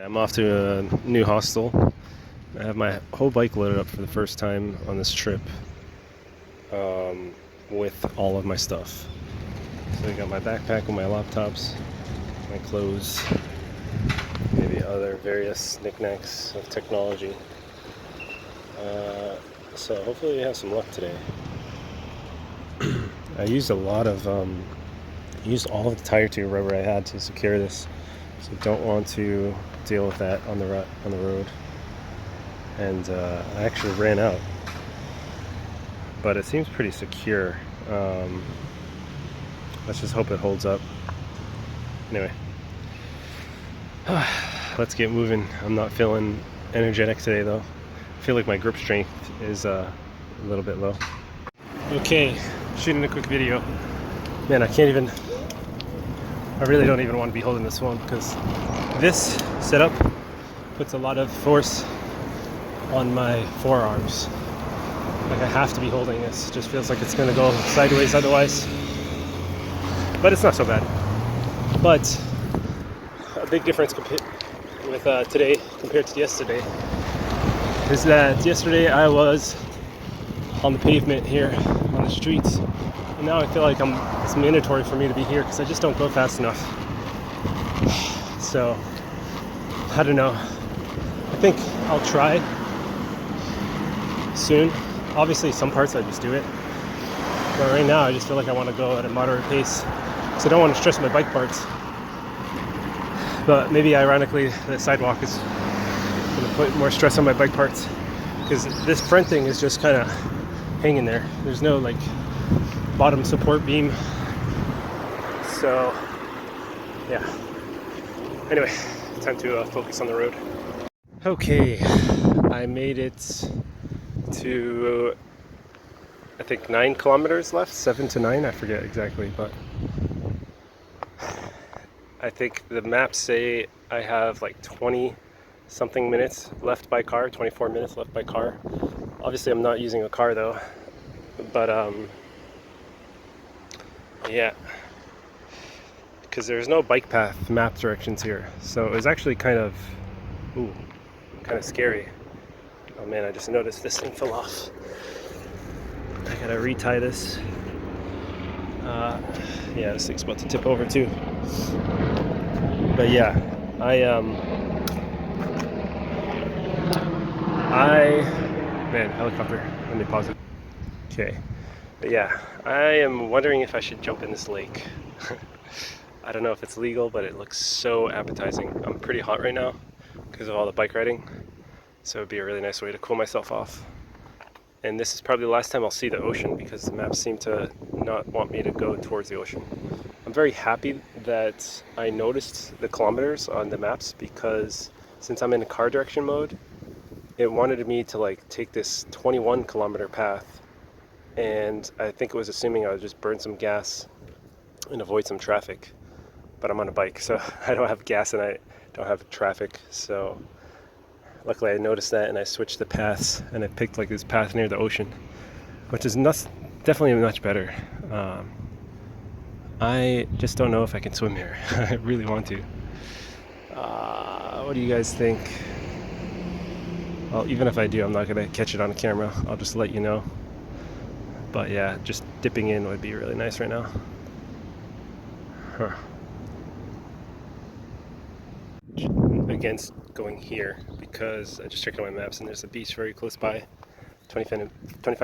I'm off to a new hostel. I have my whole bike loaded up for the first time on this trip, with all of my stuff. So I got my backpack with my laptops, my clothes, maybe other various knickknacks of technology. So hopefully we have some luck today. I used all of the tire tube rubber I had to secure this, so don't want to deal with that on the road. And I actually ran out, but it seems pretty secure. Let's just hope it holds up. Anyway, let's get moving. I'm not feeling energetic today though. I feel like my grip strength is a little bit low. Okay, shooting a quick video. Man, I really don't even want to be holding this phone because this setup puts a lot of force on my forearms. Like I have to be holding this. It just feels like it's going to go sideways otherwise. But it's not so bad. But a big difference with today compared to yesterday is that yesterday I was on the pavement here on the streets, and now I feel like it's mandatory for me to be here because I just don't go fast enough. So I don't know. I think I'll try soon. Obviously some parts I just do it, but right now I just feel like I want to go at a moderate pace because I don't want to stress my bike parts. But maybe ironically the sidewalk is going to put more stress on my bike parts because this front thing is just kind of hanging there. There's no like bottom support beam. So yeah, anyway, time to focus on the road. Okay, I made it to, I think 9 kilometers left, 7 to 9, I forget exactly, but I think the maps say I have like 20 something minutes left by car, 24 minutes left by car. Obviously I'm not using a car though, but yeah, because there's no bike path map directions here, so it was actually kind of scary. Oh man, I just noticed this thing fell off. I gotta retie this. Yeah, this thing's about to tip over too. But yeah, man, helicopter. Let me pause it. Okay, but yeah, I am wondering if I should jump in this lake. I don't know if it's legal, but it looks so appetizing. I'm pretty hot right now because of all the bike riding, so it'd be a really nice way to cool myself off. And this is probably the last time I'll see the ocean because the maps seem to not want me to go towards the ocean. I'm very happy that I noticed the kilometers on the maps because since I'm in car direction mode, it wanted me to like take this 21 kilometer path, and I think it was assuming I would just burn some gas and avoid some traffic. But I'm on a bike, so I don't have gas and I don't have traffic, so luckily I noticed that and I switched the paths and I picked like this path near the ocean, which is definitely much better. I just don't know if I can swim here. I really want to. What do you guys think? Well, even if I do, I'm not going to catch it on camera. I'll just let you know. But yeah, just dipping in would be really nice right now. Against going here because I just checked on my maps and there's a beach very close by, 25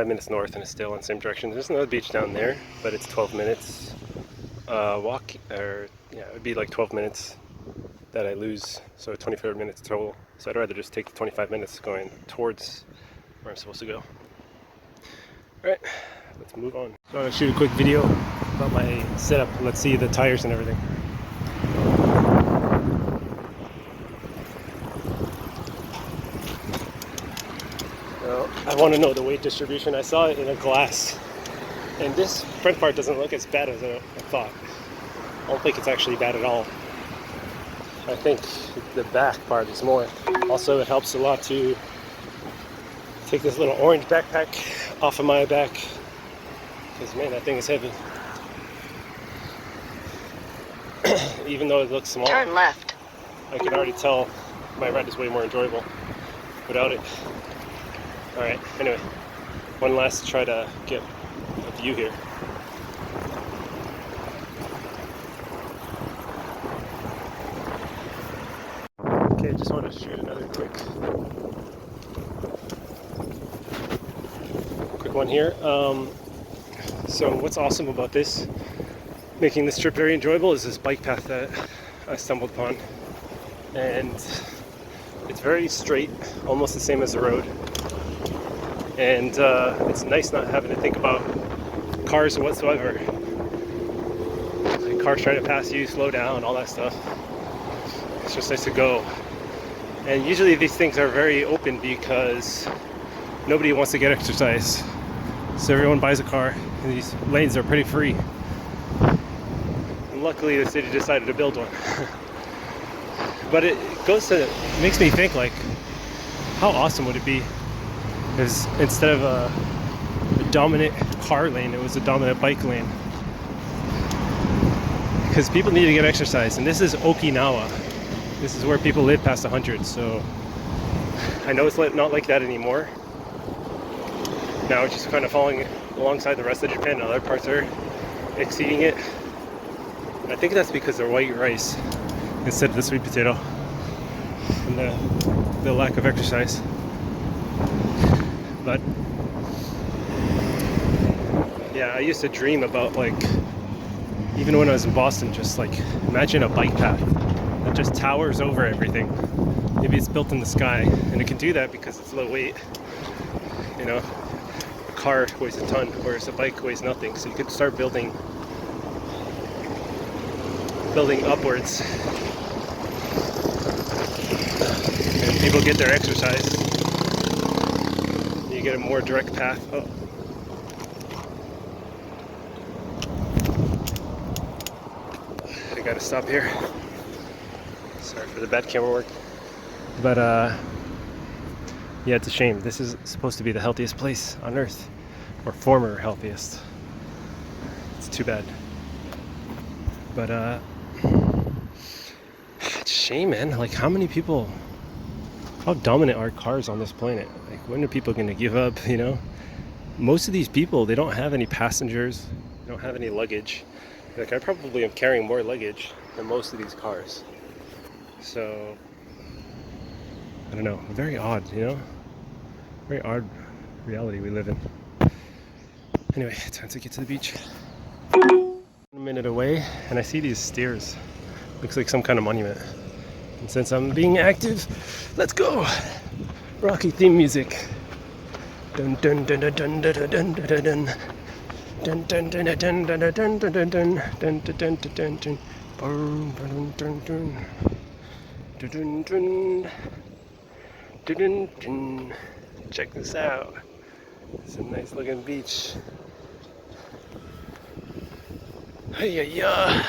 minutes north, and it's still in the same direction. There's another beach down there, but it's 12 minutes walk, or yeah, it would be like 12 minutes that I lose, so 25 minutes total. So I'd rather just take the 25 minutes going towards where I'm supposed to go. Alright, let's move on. So I'm going to shoot a quick video about my setup. Let's see the tires and everything. I want to know the weight distribution. I saw it in a glass, and this front part doesn't look as bad as I thought. I don't think it's actually bad at all. I think the back part is more. Also, it helps a lot to take this little orange backpack off of my back, because man, that thing is heavy. Even though it looks small, turn left. I can already tell my ride is way more enjoyable without it. Alright, anyway, one last try to get a view here. Okay, just want to shoot another quick one here. So what's awesome about this, making this trip very enjoyable, is this bike path that I stumbled upon. And it's very straight, almost the same as the road. And it's nice not having to think about cars whatsoever. Like cars trying to pass you, slow down, all that stuff. It's just nice to go. And usually these things are very open because nobody wants to get exercise. So everyone buys a car, and these lanes are pretty free. And luckily the city decided to build one. But it makes me think, like, how awesome would it be if instead of a dominant car lane, it was a dominant bike lane? Because people need to get exercise, and this is Okinawa. This is where people live past 100, so I know it's not like that anymore. Now it's just kind of falling alongside the rest of Japan, and other parts are exceeding it. I think that's because they're white rice instead of the sweet potato, and the lack of exercise. But yeah, I used to dream about, like, even when I was in Boston, just like imagine a bike path that just towers over everything. Maybe it's built in the sky, and it can do that because it's low weight. You know, a car weighs a ton, whereas a bike weighs nothing. So you could start building upwards, and people get their exercise. You get a more direct path. Oh. I gotta stop here. Sorry for the bad camera work. But yeah, it's a shame. This is supposed to be the healthiest place on earth, or former healthiest. It's too bad. But it's a shame, man. Like, how dominant are cars on this planet? Like, when are people gonna give up, you know? Most of these people, they don't have any passengers, they don't have any luggage. Like, I probably am carrying more luggage than most of these cars. So, I don't know, very odd, you know? Very odd reality we live in. Anyway, time to get to the beach. 1 minute away, and I see these stairs. Looks like some kind of monument. And since I'm being active, let's go! Rocky theme music. Dun dun dun dun dun dun dun dun dun. Dun dun dun dun dun dun dun dun dun dun dun dun dun dun. Dun dun dun dun. Dun dun dun dun. Check this out. It's a nice looking beach. Hey-ya-ya.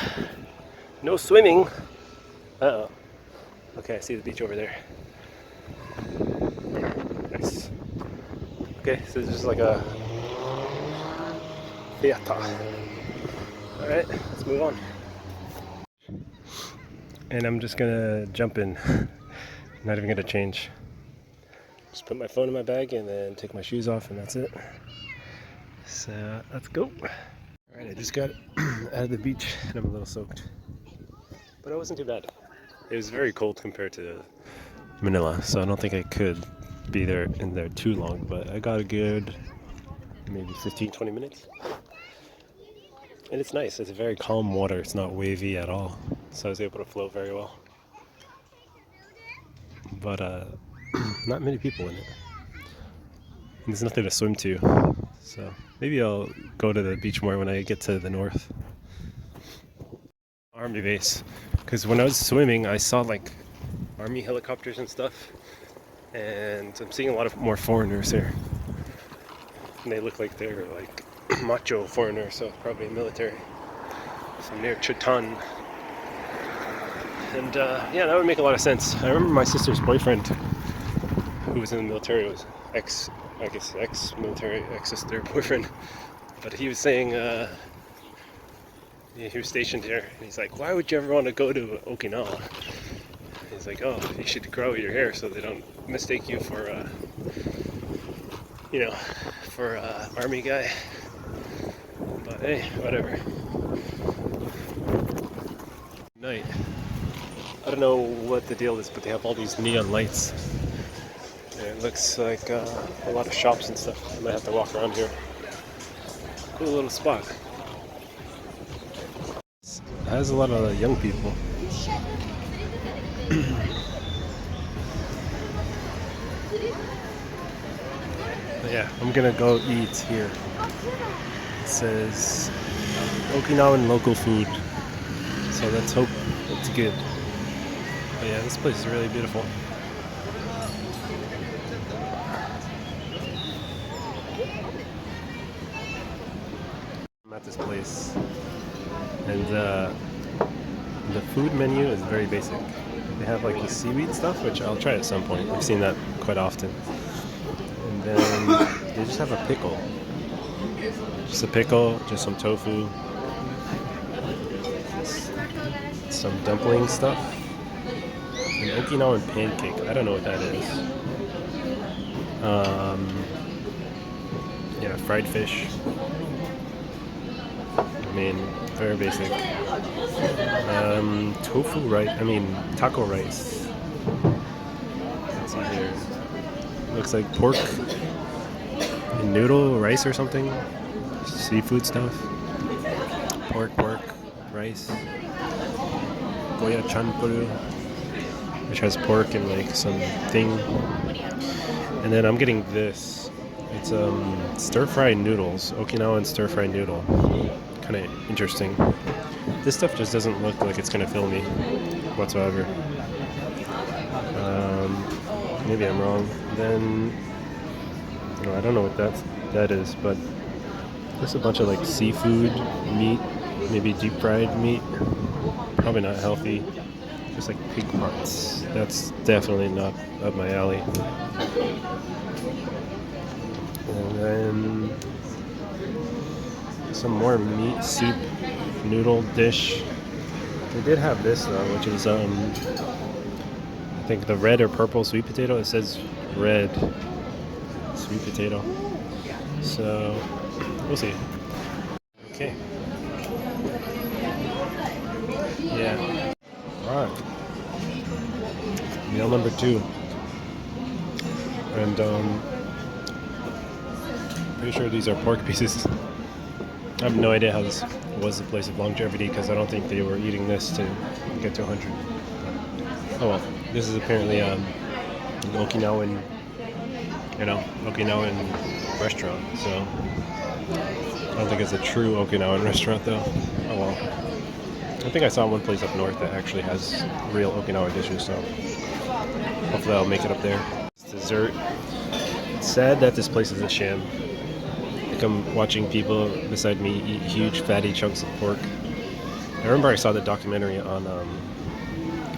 No swimming. Uh-oh. Okay, I see the beach over there. Nice. Okay, so this is like a theater. Alright, let's move on. And I'm just gonna jump in. Not even gonna change. Just put my phone in my bag and then take my shoes off, and that's it. So let's go. Alright, I just got out of the beach and I'm a little soaked. But it wasn't too bad. It was very cold compared to Manila, so I don't think I could be in there too long, but I got a good maybe 15-20 minutes. And it's nice. It's a very calm water. It's not wavy at all, so I was able to float very well. But not many people in it. And there's nothing to swim to, so maybe I'll go to the beach more when I get to the north. Army base, because when I was swimming I saw like army helicopters and stuff, and I'm seeing a lot of more foreigners here, and they look like they're like macho foreigners, so probably military. So near Chitan, and yeah, that would make a lot of sense. I remember my sister's boyfriend, who was in the military, was ex-military, ex-sister boyfriend, but he was saying he was stationed here, and he's like, why would you ever want to go to Okinawa? He's was like, oh, you should grow your hair so they don't mistake you for, for army guy. But hey, whatever. Night. I don't know what the deal is, but they have all these neon lights. And it looks like a lot of shops and stuff. I might have to walk around here. Cool little spot. It has a lot of young people. But yeah, I'm gonna go eat here. It says Okinawan local food. So let's hope it's good. But yeah, this place is really beautiful. I'm at this place, and the food menu is very basic. They have like the seaweed stuff, which I'll try at some point. I've seen that quite often. And then they just have a pickle. Just a pickle, just some tofu, some dumpling stuff, an Okinawan pancake. I don't know what that is. Yeah, fried fish. I mean, very basic. Tofu rice. Taco rice. Let's see here. Looks like pork and noodle rice or something. Seafood stuff. Pork, rice. Goya chanpuru, which has pork and like some thing. And then I'm getting this. It's stir-fried noodles, Okinawan stir-fried noodle. Kind of interesting. This stuff just doesn't look like it's gonna fill me whatsoever. Maybe I'm wrong. Then I don't know what that is, but there's a bunch of like seafood, meat, maybe deep fried meat. Probably not healthy. Just like pig parts. That's definitely not up my alley. And then some more meat soup noodle dish. They did have this though, which is I think the red or purple sweet potato. It says red sweet potato. So we'll see. Okay. Yeah. Alright. Meal number 2. And pretty sure these are pork pieces. I have no idea how this was the place of longevity because I don't think they were eating this to get to 100. Oh well, this is apparently an Okinawan, Okinawan restaurant. So I don't think it's a true Okinawan restaurant though. Oh well. I think I saw one place up north that actually has real Okinawa dishes, so hopefully I'll make it up there. It's dessert. It's sad that this place is a sham. Like I'm watching people beside me eat huge fatty chunks of pork. I remember I saw the documentary on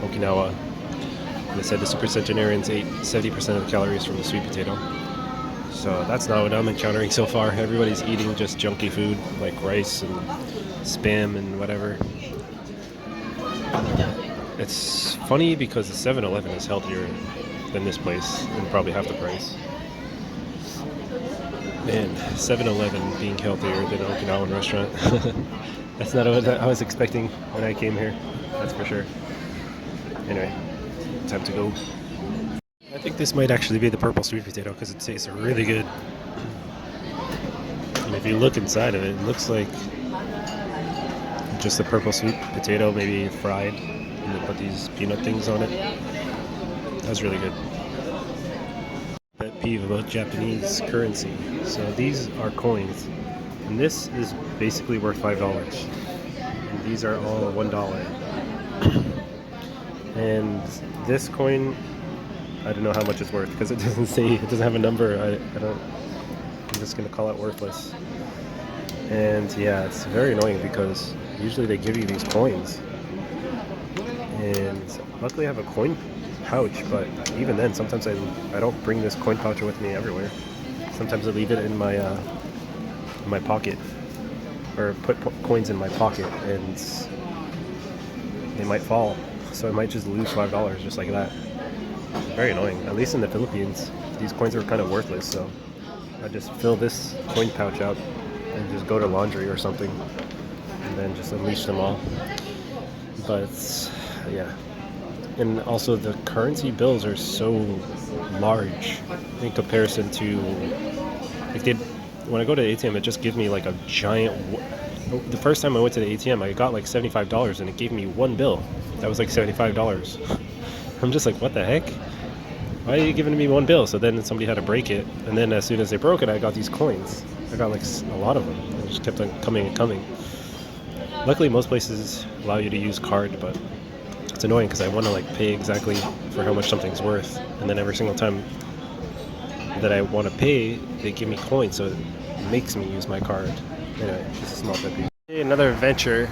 Okinawa. And they said the supercentenarians ate 70% of the calories from the sweet potato. So that's not what I'm encountering so far. Everybody's eating just junky food like rice and spam and whatever. It's funny because the 7-Eleven is healthier than this place and probably half the price. Man, 7-Eleven being healthier than an Okinawan restaurant. That's not what I was expecting when I came here, that's for sure. Anyway, time to go. I think this might actually be the purple sweet potato because it tastes really good. And if you look inside of it, it looks like just a purple sweet potato, maybe fried, and they put these peanut things on it. That's really good. Pet peeve about Japanese currency. So these are coins, and this is basically worth $5. And these are all $1. And this coin, I don't know how much it's worth because it doesn't say, it doesn't have a number. I'm just gonna call it worthless. And yeah, it's very annoying because usually they give you these coins, and luckily I have a coin pouch, but even then sometimes I don't bring this coin pouch with me everywhere. Sometimes I leave it in my pocket, or put coins in my pocket, and they might fall. so I might just lose $5 just like that. Very annoying. At least in the Philippines, these coins are kind of worthless, so I just fill this coin pouch up and just go to laundry or something, and then just unleash them all. But yeah, and also the currency bills are so large in comparison to, like, when I go to the ATM, it just gives me like a giant. The first time I went to the ATM, I got like $75, and it gave me one bill that was like $75. I'm just like, what the heck? Why are you giving me one bill? So then somebody had to break it, and then as soon as they broke it, I got these coins. I got like a lot of them. It just kept on coming and coming. Luckily, most places allow you to use card, but it's annoying because I want to like pay exactly for how much something's worth, and then every single time that I want to pay, they give me coins, so it makes me use my card. Anyway, just a small pet peeve. Hey, another adventure.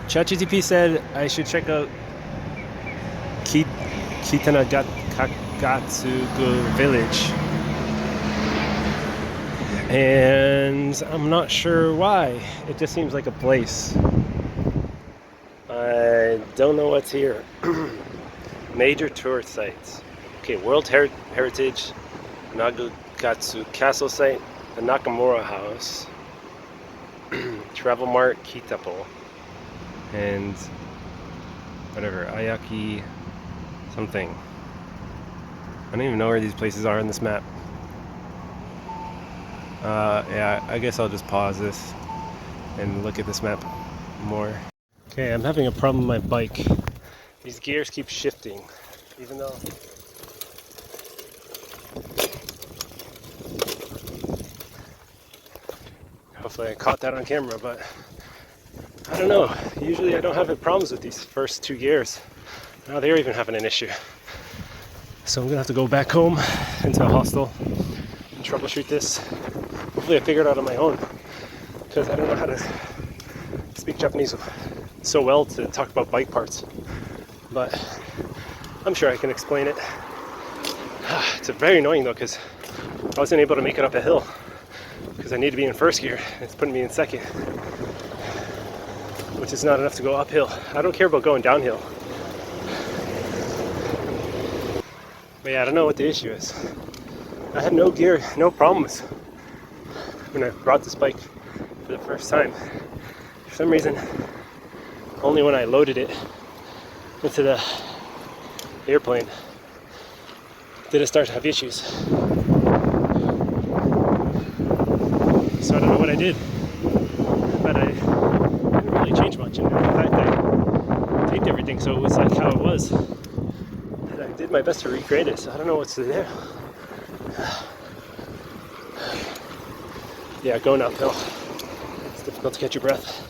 ChatGPT said I should check out Kitanagagatsugu village, and I'm not sure why. It just seems like a place. I don't know what's here. Major tourist sites. Okay, World Heritage, Nagukatsu Castle Site, the Nakamura House, Travel Mart Kitapo, and whatever, Ayaki something. I don't even know where these places are on this map. Yeah, I guess I'll just pause this and look at this map more. Okay, I'm having a problem with my bike. These gears keep shifting, even though hopefully I caught that on camera, but I don't know. Usually I don't have any problems with these first two gears. Now they're even having an issue. So I'm gonna have to go back home into a hostel and troubleshoot this. Hopefully I figure it out on my own, because I don't know how to speak Japanese so well to talk about bike parts. But I'm sure I can explain it. It's very annoying though, because I wasn't able to make it up a hill because I need to be in first gear. It's putting me in second, which is not enough to go uphill. I don't care about going downhill. But yeah, I don't know what the issue is. I had no gear, no problems when I brought this bike for the first time. For some reason, only when I loaded it into the airplane did it start to have issues. So I don't know what I did, but I didn't really change much. And in fact, I taped everything so it was like how it was. And I did my best to recreate it, so I don't know what's there. Yeah, going uphill, it's difficult to catch your breath.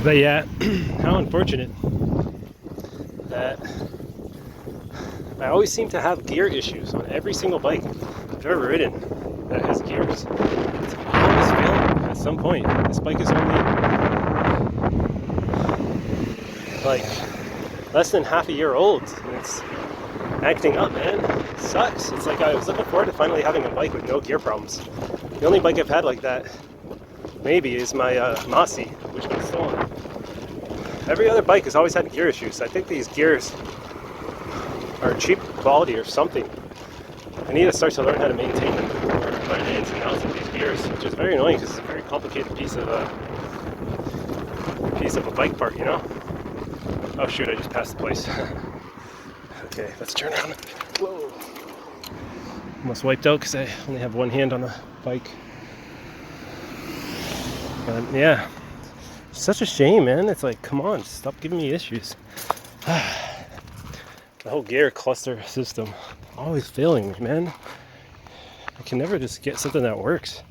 But yeah, how unfortunate that I always seem to have gear issues on every single bike I've ever ridden that has gears. It's always failing at some point. This bike is only like less than half a year old, and it's acting up, man. It sucks. It's like I was looking forward to finally having a bike with no gear problems. The only bike I've had like that maybe is my Masi, which got stolen. Every other bike has always had gear issues. I think these gears are cheap quality or something. I need to start to learn how to maintain them, or learn the ins and outs of these gears, which is very annoying because it's a very complicated piece of a bike part, you know? Oh shoot, I just passed the place. Okay, let's turn around. Whoa. Almost wiped out because I only have one hand on the bike. But yeah, it's such a shame, man. It's like, come on, stop giving me issues. The whole gear cluster system always failing me, man. I can never just get something that works.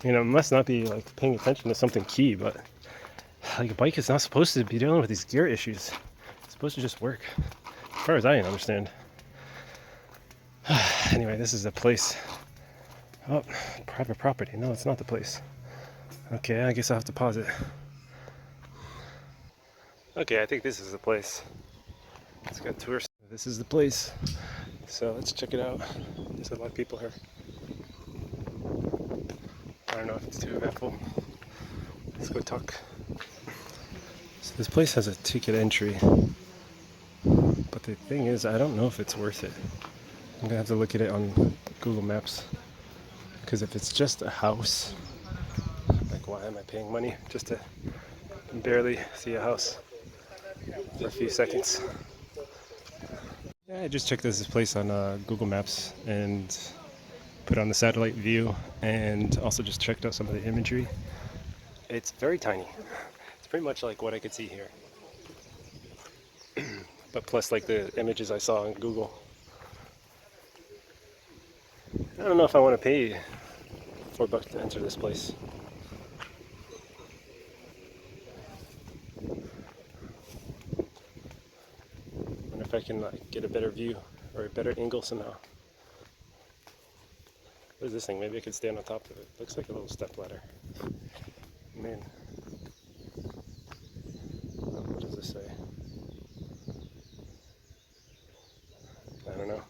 You know, I must not be like paying attention to something key, but like a bike is not supposed to be dealing with these gear issues. It's supposed to just work, as far as I understand. Anyway, this is a place. Oh, private property. No, it's not the place. Okay, I guess I'll have to pause it. Okay, I think this is the place. It's got tourists. This is the place. So let's check it out. There's a lot of people here. I don't know if it's too eventful. Let's go talk So this place has a ticket entry, but the thing is, I don't know if it's worth it. I'm gonna have to look at it on Google Maps, because if it's just a house, like why am I paying money just to barely see a house for a few seconds? Yeah, I just checked this place on Google Maps and put on the satellite view, and also just checked out some of the imagery. It's very tiny. It's pretty much like what I could see here, but plus like the images I saw on Google. I don't know if I want to pay $4 to enter this place. Wonder if I can like get a better view or a better angle somehow. What is this thing? Maybe I could stand on top of it. Looks like a little step ladder. Man. What does this say? I don't know.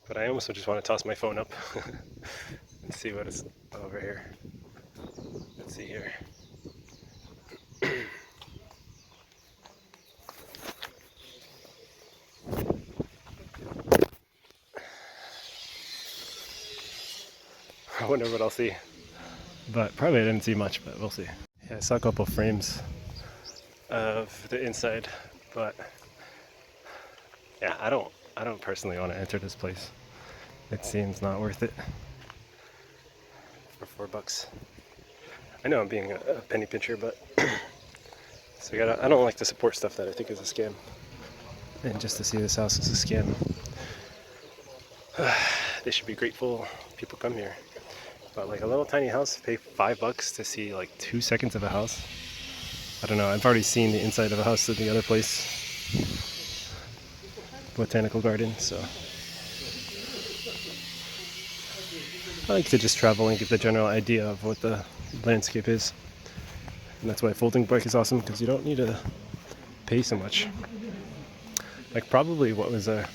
But I almost just want to toss my phone up and see what is over here. Let's see here. I wonder what I'll see. But probably I didn't see much, but we'll see. Yeah, I saw a couple frames of the inside, but yeah, I don't personally want to enter this place. It seems not worth it for $4. I know I'm being a penny pincher, but so I don't like to support stuff that I think is a scam. And just to see this house is a scam. They should be grateful people come here. But like a little tiny house, pay $5 to see like 2 seconds of a house. I don't know. I've already seen the inside of a house at the other place, botanical garden. So I like to just travel and get the general idea of what the landscape is. And that's why folding bike is awesome, because you don't need to pay so much. Like probably what was a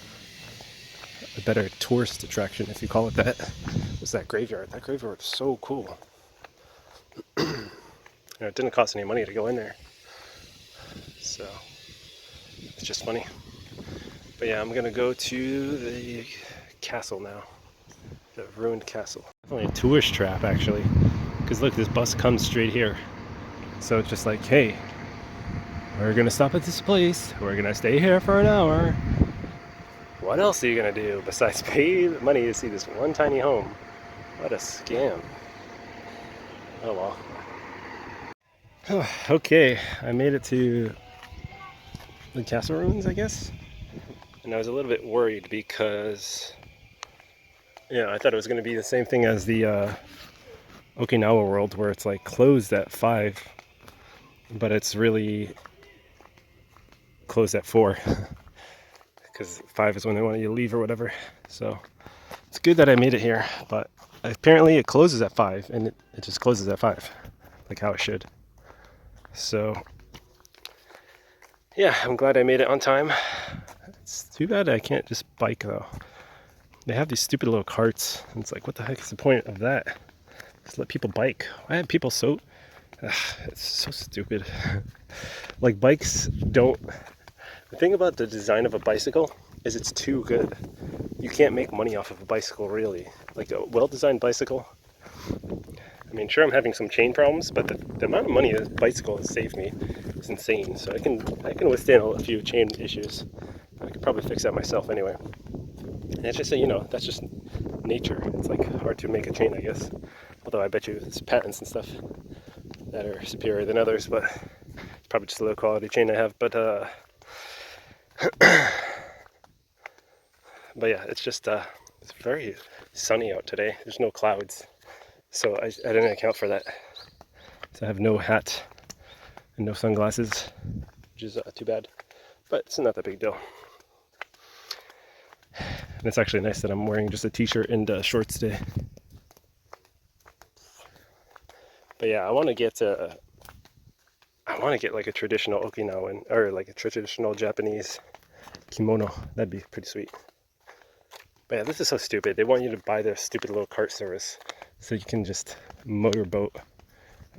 better tourist attraction, if you call it that, was that graveyard. That graveyard was so cool. It didn't cost any money to go in there, so it's just funny. But yeah, I'm gonna go to the castle now, the ruined castle. Definitely a tourist trap, actually, because look, this bus comes straight here. So it's just like, hey, we're gonna stop at this place. We're gonna stay here for an hour. What else are you gonna do besides pay money to see this one tiny home? What a scam. Oh well. Okay, I made it to the castle ruins, I guess. And I was a little bit worried because, I thought it was gonna be the same thing as the Okinawa world, where it's like closed at 5, but it's really closed at 4. Because 5 is when they want you to leave or whatever. So it's good that I made it here, but apparently it closes at 5, and it just closes at 5, like how it should. So yeah, I'm glad I made it on time. It's too bad I can't just bike though. They have these stupid little carts, and it's like, what the heck is the point of that? Just let people bike. Why have people so... it's so stupid. Like bikes don't... The thing about the design of a bicycle is it's too good. You can't make money off of a bicycle, really. Like a well-designed bicycle. I mean, sure, I'm having some chain problems, but the amount of money this bicycle has saved me is insane. So I can withstand a few chain issues. I could probably fix that myself anyway. And it's just that's just nature. It's like hard to make a chain, I guess. Although I bet you there's patents and stuff that are superior than others, but it's probably just a low quality chain I have. But yeah, it's just it's very sunny out today. There's no clouds, so I didn't account for that. So I have no hat and no sunglasses, which is too bad, but it's not that big deal. And it's actually nice that I'm wearing just a t-shirt and shorts today. But yeah, I want to get like a traditional Okinawan, or like a traditional Japanese kimono. That'd be pretty sweet. But yeah, this is so stupid. They want you to buy their stupid little cart service so you can just motorboat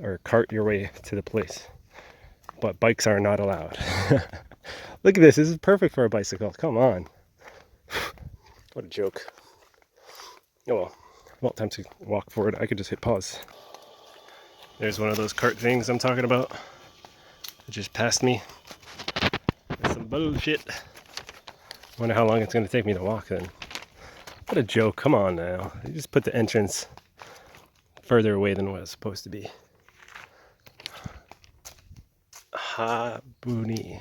or cart your way to the place. but bikes are not allowed. Look at this. This is perfect for a bicycle. Come on. What a joke. Oh well, time to walk forward. I could just hit pause. There's one of those cart things I'm talking about. It just passed me. That's some bullshit. Wonder how long it's going to take me to walk then. What a joke. Come on now. You just put the entrance further away than what it was supposed to be. Habuni.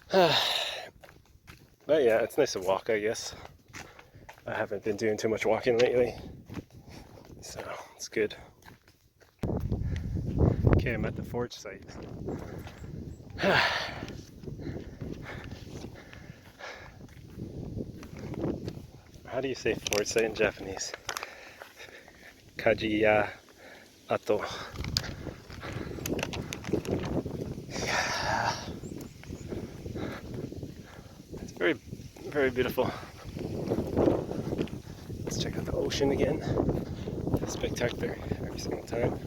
But yeah, it's nice to walk, I guess. I haven't been doing too much walking lately, so it's good. Okay, I'm at the forge site. How do you say forge site in Japanese? Kajiya ato. Yeah. It's very, very beautiful. Let's check out the ocean again. It's spectacular every single time.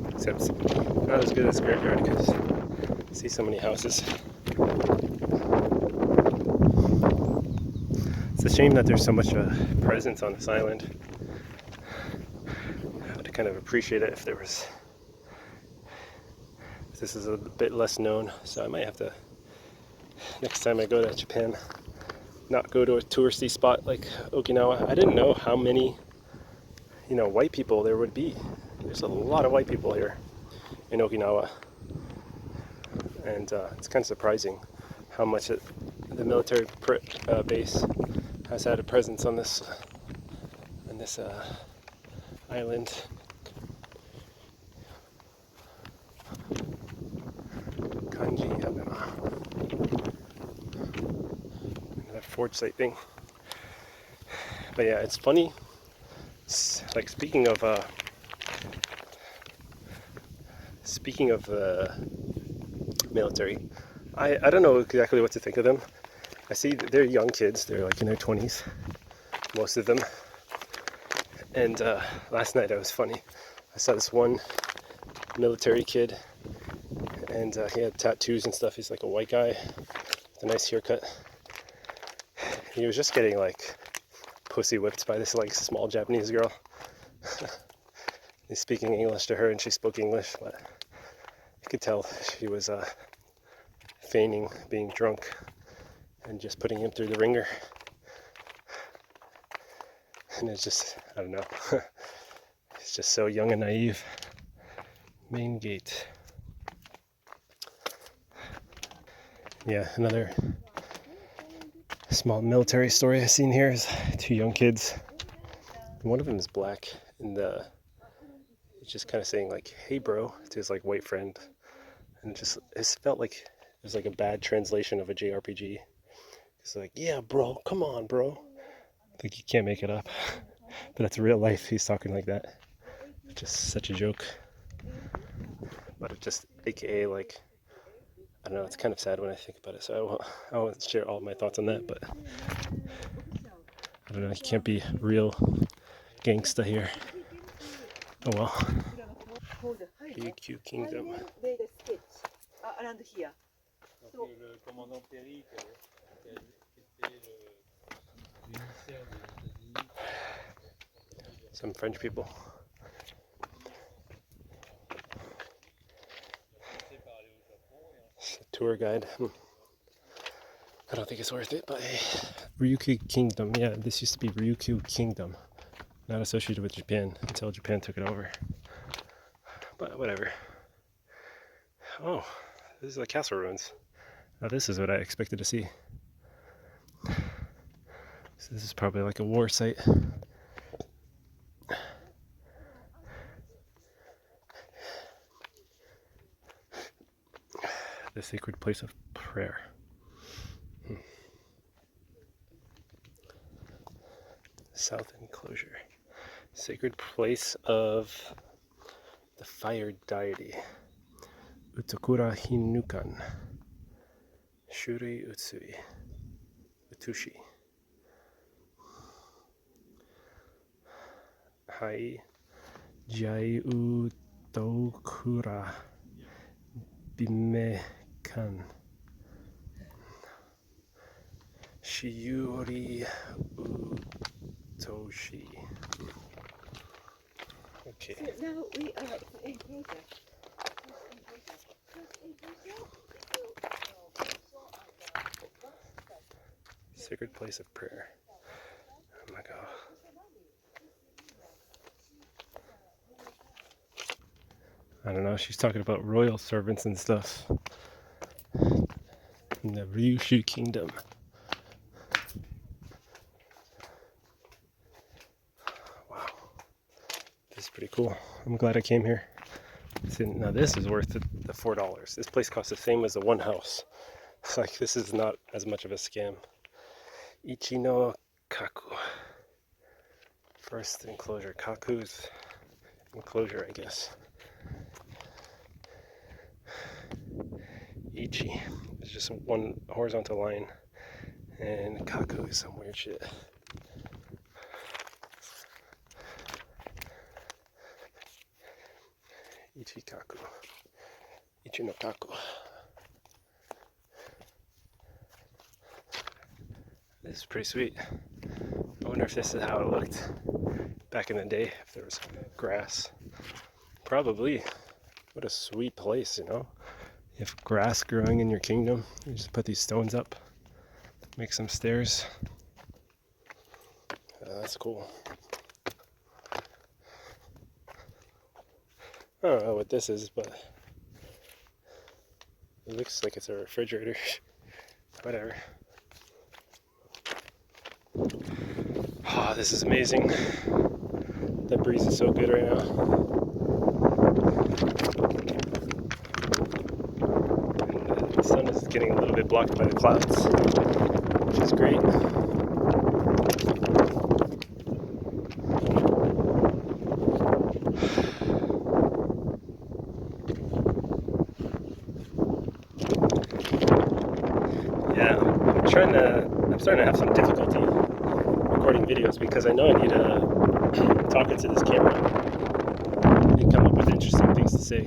Except not as good as Graveyard because I see so many houses. It's a shame that there's so much presence on this island. I would kind of appreciate it if there was. This is a bit less known, so I might have to, next time I go to Japan, not go to a touristy spot like Okinawa. I didn't know how many, white people there would be. There's a lot of white people here in Okinawa, and it's kind of surprising how much the military base has had a presence on this island. Kanji Yabama. That forge site thing. But yeah, it's funny. Like speaking of military, I don't know exactly what to think of them. I see they're young kids. They're like in their 20s, most of them. And last night it was funny. I saw this one military kid, and he had tattoos and stuff. He's like a white guy with a nice haircut. He was just getting like pussy whipped by this like small Japanese girl. He's speaking English to her, and she spoke English, but you could tell she was feigning being drunk and just putting him through the ringer. And it's just, I don't know. It's just so young and naive. Main gate. Yeah, another small military story I've seen here is two young kids. One of them is black, and he's just kind of saying like, "Hey, bro," to his like white friend, and it felt like it was like a bad translation of a JRPG. It's like, "Yeah, bro, come on, bro." Like you can't make it up, but that's real life. He's talking like that. Just such a joke. But it just, AKA, like, I don't know, it's kind of sad when I think about it, so I won't share all my thoughts on that, but I don't know, you can't be real gangsta here. Oh well. Ryukyu Kingdom. Around here. So, Some French people. Tour guide. I don't think it's worth it, but hey. Ryukyu Kingdom. Yeah, this used to be Ryukyu Kingdom. Not associated with Japan until Japan took it over. But whatever. Oh, this is the castle ruins. Now this is what I expected to see. So this is probably like a war site. The sacred place of prayer. South enclosure. Sacred place of the fire deity. Utakura Hinukan. Shuri Utsui. Utushi. Hai Jaiu Dokura Bime Kan Shiuri Utoshi. Okay. So now we are in project. Sacred place of prayer. Oh my god. I don't know, she's talking about royal servants and stuff in the Ryushu Kingdom. Wow. This is pretty cool. I'm glad I came here. Now this is worth the $4. This place costs the same as the one house. It's like, this is not as much of a scam. Ichino Kaku. First enclosure. Kaku's enclosure, I guess. Ichi is just one horizontal line, and Kaku is some weird shit. Ichi Kaku. Ichi no Kaku. This is pretty sweet. I wonder if this is how it looked back in the day, if there was grass. Probably. What a sweet place, you know? You have grass growing in your kingdom. You just put these stones up, make some stairs. That's cool. I don't know what this is, but it looks like it's a refrigerator. Whatever. Oh, this is amazing. That breeze is so good right now. And the sun is getting a little bit blocked by the clouds, which is great. Yeah, I'm starting to have some difficulty recording videos because I know I need to talk into this camera and come up with interesting things to say,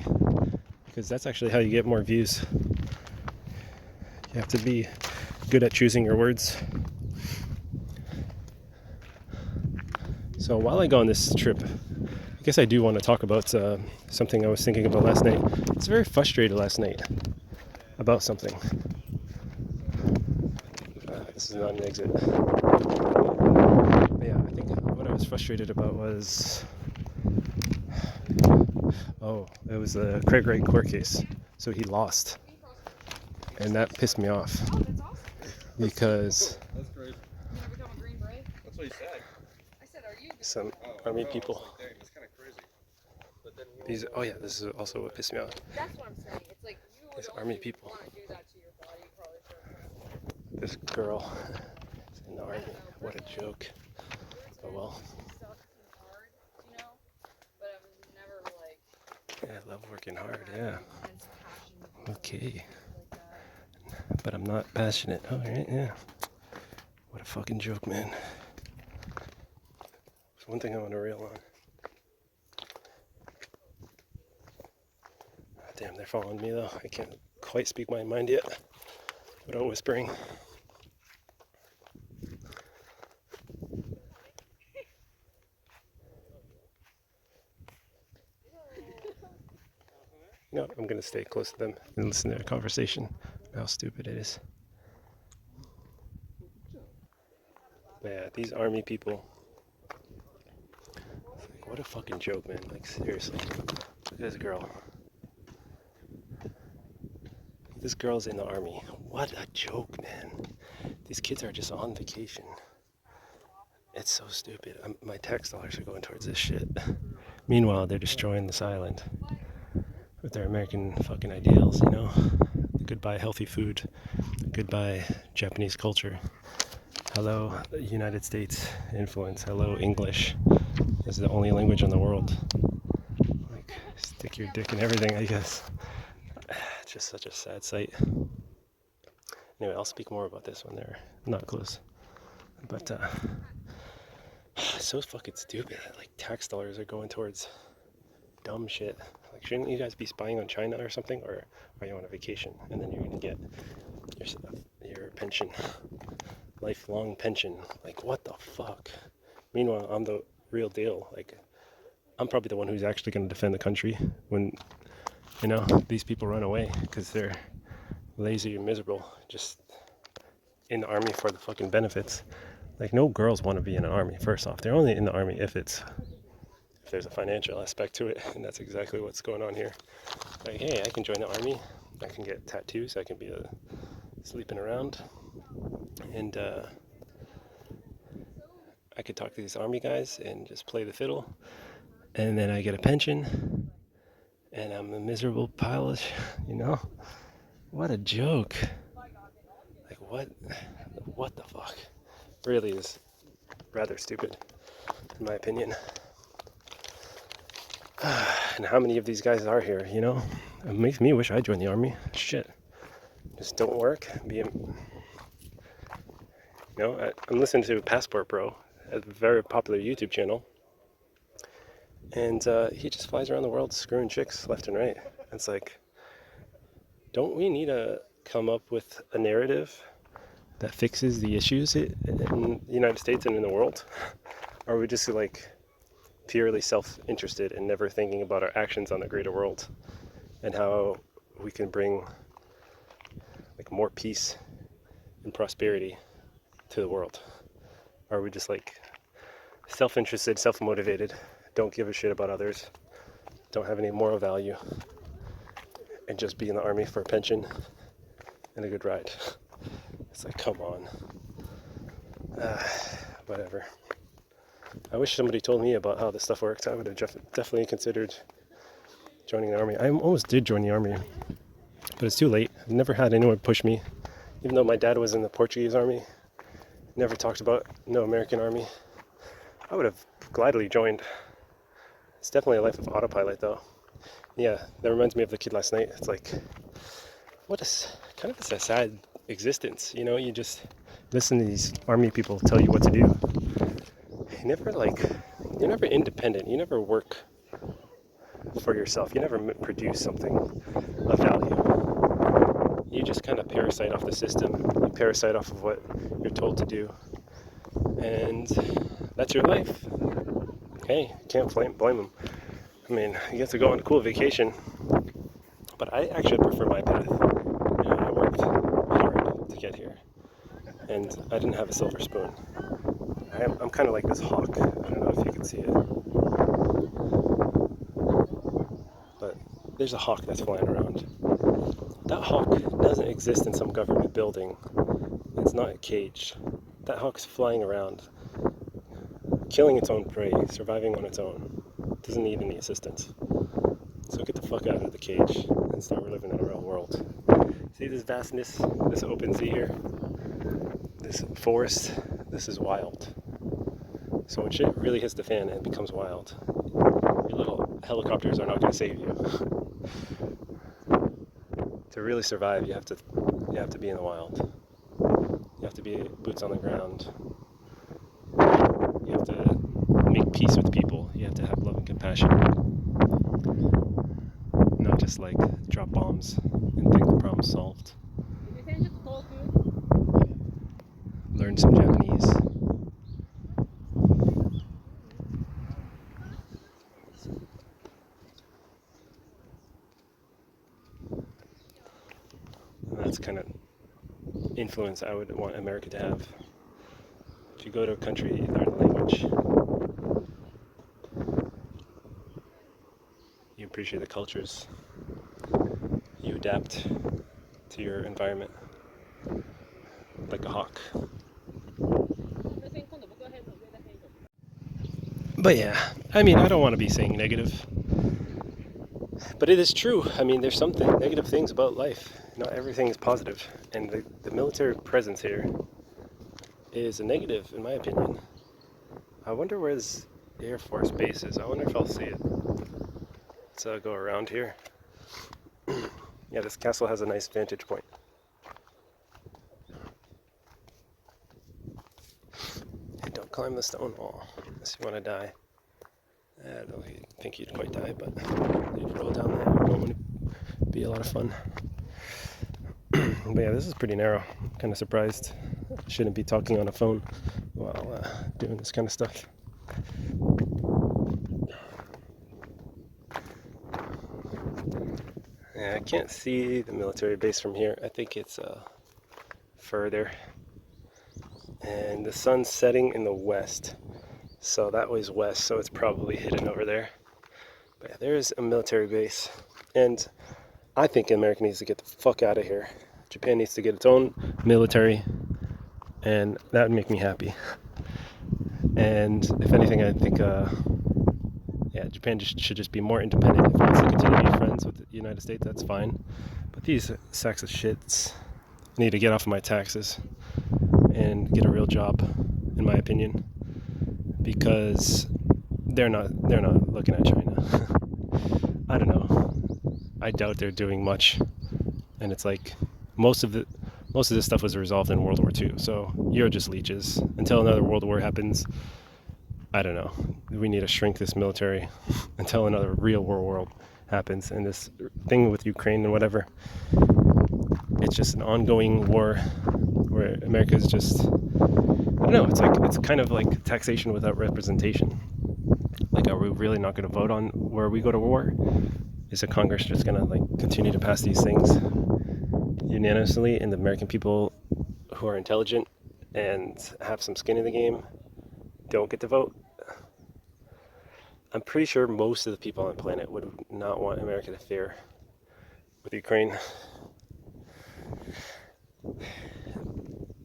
because that's actually how you get more views. You have to be good at choosing your words. So while I go on this trip, I guess I do want to talk about something I was thinking about last night. I was very frustrated last night about something. This is not an exit. But yeah, I think what I was frustrated about was, it was the Craig Wright court case. So he lost, and that pissed me off because That's great. You never become a Green Beret? That's what he said. I said, are you? some army people. Like, dang, that's kind of crazy. But then This is also what pissed me off. that's what I'm saying. It's like you would These only army people. want to do that to your body. You probably should. This girl is in the army. What a joke. Oh well. Sucked and hard, you know. But I was never like. Yeah, I love working hard. Yeah. Intense passion. Okay. Like that. But I'm not passionate. All right. Yeah. What a fucking joke, man. There's one thing I want to rail on. Damn, they're following me though. I can't quite speak my mind yet without whispering. You know what? I'm gonna stay close to them and listen to their conversation. How stupid it is. But yeah, these army people. Like, what a fucking joke, man. Like, seriously. Look at this girl. This girl's in the army. What a joke, man. These kids are just on vacation. It's so stupid. My tax dollars are going towards this shit. Meanwhile, they're destroying this island with their American fucking ideals, you know? Goodbye healthy food. Goodbye Japanese culture. Hello United States influence. Hello English. This is the only language in the world. Like, stick your dick in everything, I guess. It's just such a sad sight. Anyway, I'll speak more about this when they're not close. But so fucking stupid. Like tax dollars are going towards dumb shit. Like, shouldn't you guys be spying on China or something? Or are you on a vacation and then you're gonna get your pension, lifelong pension? Like, what the fuck? Meanwhile, I'm the real deal. Like, I'm probably the one who's actually gonna defend the country when, you know, these people run away because they're lazy and miserable, just in the army for the fucking benefits. Like, no girls want to be in an army. First off, they're only in the army if there's a financial aspect to it, and that's exactly what's going on here. Like, hey, I can join the army, I can get tattoos, I can be sleeping around, and I could talk to these army guys and just play the fiddle, and then I get a pension, and I'm a miserable pile of, you know? What a joke. Like, what the fuck? Really is rather stupid, in my opinion. And how many of these guys are here, you know? It makes me wish I joined the army. Shit. Just don't work. I'm listening to Passport Bro, a very popular YouTube channel. And he just flies around the world screwing chicks left and right. It's like, don't we need to come up with a narrative that fixes the issues in the United States and in the world? Or are we just like purely self-interested and never thinking about our actions on the greater world and how we can bring like more peace and prosperity to the world? Or are we just like self-interested, self-motivated, don't give a shit about others, don't have any moral value, and just be in the army for a pension and a good ride? It's like, come on. Whatever. I wish somebody told me about how this stuff works. I would have definitely considered joining the army. I almost did join the army, but it's too late. I've never had anyone push me. Even though my dad was in the Portuguese army, never talked about no American army. I would have gladly joined. It's definitely a life of autopilot, though. Yeah, that reminds me of the kid last night. It's like, what is kind of a sad existence, you know? You just listen to these army people tell you what to do. You're never independent. You never work for yourself. You never produce something of value. You just kind of parasite off the system. You parasite off of what you're told to do. And that's your life. Hey, can't blame them. I mean, you get to go on a cool vacation, but I actually prefer my path. You know, I worked hard to get here, and I didn't have a silver spoon. I'm kind of like this hawk. I don't know if you can see it, but there's a hawk that's flying around. That hawk doesn't exist in some government building. It's not caged. That hawk's flying around, killing its own prey, surviving on its own. It doesn't need any assistance. So get the fuck out of the cage and start living in a real world. See this vastness, this open sea here, this forest, this is wild. So when shit really hits the fan and it becomes wild, your little helicopters are not going to save you. To really survive, you have to be in the wild. You have to be boots on the ground. You have to make peace with people. You have to have love and compassion. Not just like drop bombs and think the problem's solved. Learn some Japanese. That's kind of influence I would want America to have. If you go to a country, you learn the language. You appreciate the cultures. You adapt to your environment like a hawk. But yeah, I mean, I don't want to be saying negative, but it is true. I mean, there's some negative things about life. Not everything is positive, and the military presence here is a negative, in my opinion. I wonder where this Air Force base is. I wonder if I'll see it. Let's go around here. Yeah, this castle has a nice vantage point. And don't climb the stone wall. Unless you want to die. I don't think you'd quite die, but you'd roll down that. It won't be a lot of fun. But yeah, this is pretty narrow. I'm kind of surprised. I shouldn't be talking on a phone while doing this kind of stuff. Yeah, I can't see the military base from here. I think it's further. And the sun's setting in the west. So that way's west, so it's probably hidden over there. But yeah, there's a military base. And I think America needs to get the fuck out of here. Japan needs to get its own military, and that would make me happy. And if anything, I think, Japan should just be more independent. If it wants to continue to be friends with the United States, that's fine. But these sacks of shits need to get off of my taxes and get a real job, in my opinion, because they're not looking at China. I don't know. I doubt they're doing much, and it's like most of this stuff was resolved in World War II. So you're just leeches until another World War happens. I don't know. We need to shrink this military until another real world happens. And this thing with Ukraine and whatever, it's just an ongoing war where America is just, I don't know. It's kind of like taxation without representation. Like, are we really not going to vote on where we go to war? Is the Congress just going to continue to pass these things unanimously, and the American people who are intelligent and have some skin in the game don't get to vote? I'm pretty sure most of the people on the planet would not want America to interfere with Ukraine.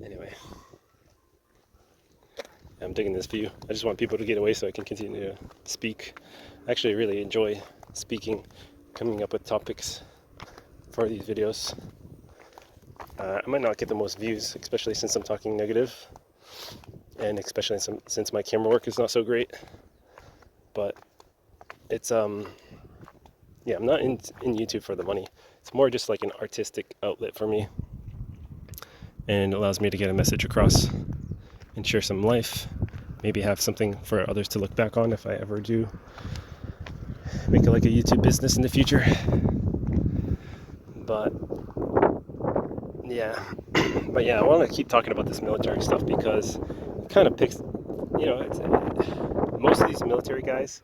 Anyway, I'm digging this view. I just want people to get away so I can continue to speak. I actually really enjoy speaking, coming up with topics for these videos. I might not get the most views, especially since I'm talking negative, and especially since my camera work is not so great. But it's I'm not in YouTube for the money. It's more just like an artistic outlet for me, and it allows me to get a message across and share some life. Maybe have something for others to look back on if I ever do make it like a YouTube business in the future. But yeah, I want to keep talking about this military stuff because it kind of picks, most of these military guys